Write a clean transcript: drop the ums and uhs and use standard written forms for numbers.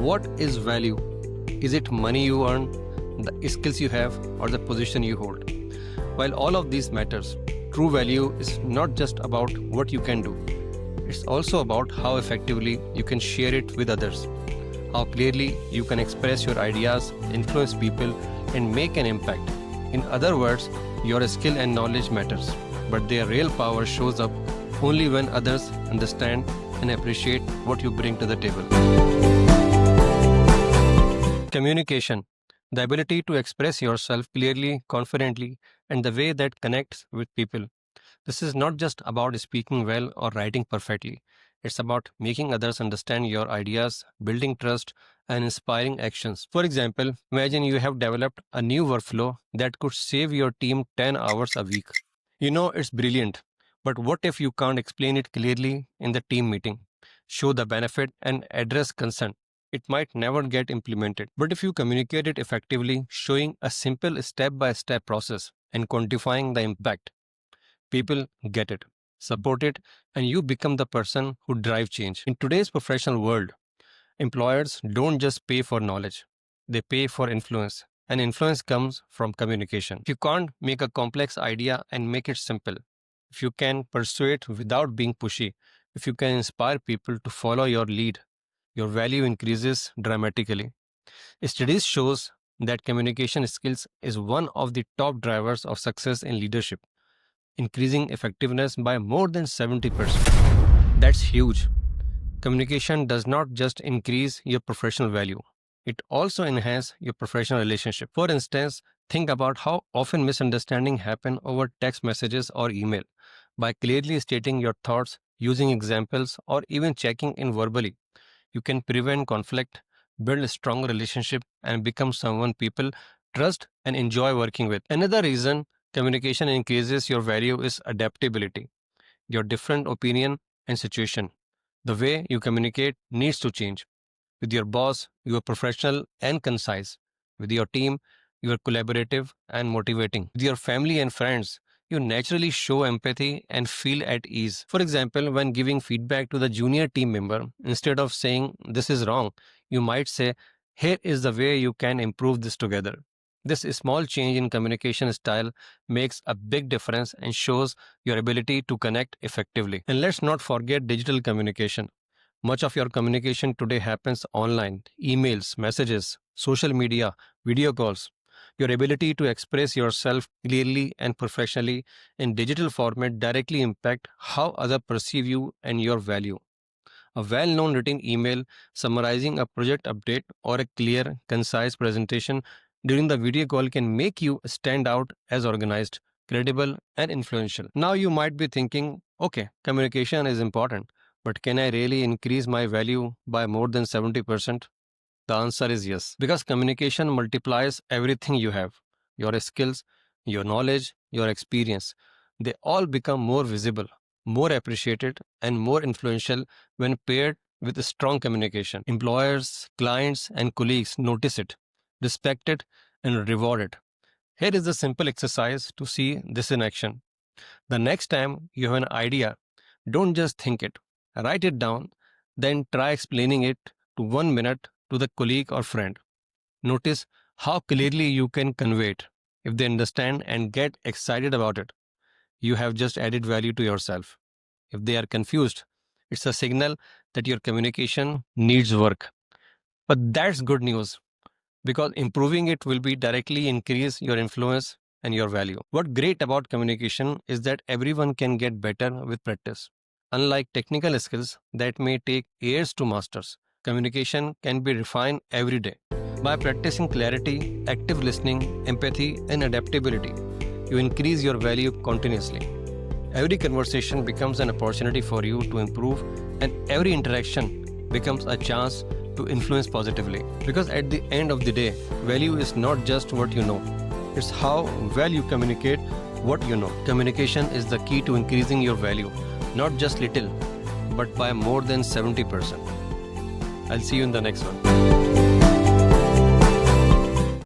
What is value? Is it money you earn, the skills you have, or the position you hold? While all of these matters, true value is not just about what you can do. It's also about how effectively you can share it with others, how clearly you can express your ideas, influence people, and make an impact. In other words, your skill and knowledge matters, but their real power shows up only when others understand and appreciate what you bring to the table. Communication, the ability to express yourself clearly, confidently, and the way that connects with people. This is not just about speaking well or writing perfectly. It's about making others understand your ideas, building trust, and inspiring actions. For example, imagine you have developed a new workflow that could save your team 10 hours a week. You know it's brilliant, but what if you can't explain it clearly in the team meeting? Show the benefit and address concern. It might never get implemented. But if you communicate it effectively, showing a simple step-by-step process and quantifying the impact, people get it, support it, and you become the person who drives change. In today's professional world, employers don't just pay for knowledge, they pay for influence. And influence comes from communication. If you can't make a complex idea and make it simple, if you can persuade without being pushy, if you can inspire people to follow your lead, your value increases dramatically. Studies shows that communication skills is one of the top drivers of success in leadership, increasing effectiveness by more than 70%. That's huge. Communication does not just increase your professional value, it also enhances your professional relationship. For instance, think about how often misunderstandings happen over text messages or email. By clearly stating your thoughts, using examples, or even checking in verbally, you can prevent conflict, build a strong relationship, and become someone people trust and enjoy working with. Another reason communication increases your value is adaptability. Your different opinion and situation. The way you communicate needs to change. With your boss, you are professional and concise. With your team, you are collaborative and motivating. With your family and friends, you naturally show empathy and feel at ease. For example, when giving feedback to the junior team member, instead of saying, "This is wrong," you might say, "Here is the way you can improve this together." This small change in communication style makes a big difference and shows your ability to connect effectively. And let's not forget digital communication. Much of your communication today happens online: emails, messages, social media, video calls. Your ability to express yourself clearly and professionally in digital format directly impact how others perceive you and your value. A well-known written email summarizing a project update or a clear, concise presentation during the video call can make you stand out as organized, credible, and influential. Now you might be thinking, okay, communication is important, but can I really increase my value by more than 70%? The answer is yes, because communication multiplies everything you have: your skills, your knowledge, your experience. They all become more visible, more appreciated, and more influential when paired with strong communication. Employers, clients, and colleagues notice it, respect it, and reward it. Here is a simple exercise to see this in action. The next time you have an idea, don't just think it, write it down, then try explaining it to 1 minute to the colleague or friend. Notice how clearly you can convey it. If they understand and get excited about it, you have just added value to yourself. If they are confused, it's a signal that your communication needs work. But that's good news, because improving it will be directly increase your influence and your value. What's great about communication is that everyone can get better with practice. Unlike technical skills that may take years to master, communication can be refined every day. By practicing clarity, active listening, empathy, and adaptability, you increase your value continuously. Every conversation becomes an opportunity for you to improve, and every interaction becomes a chance to influence positively. Because at the end of the day, value is not just what you know, it's how well you communicate what you know. Communication is the key to increasing your value, not just little, but by more than 70%. I'll see you in the next one.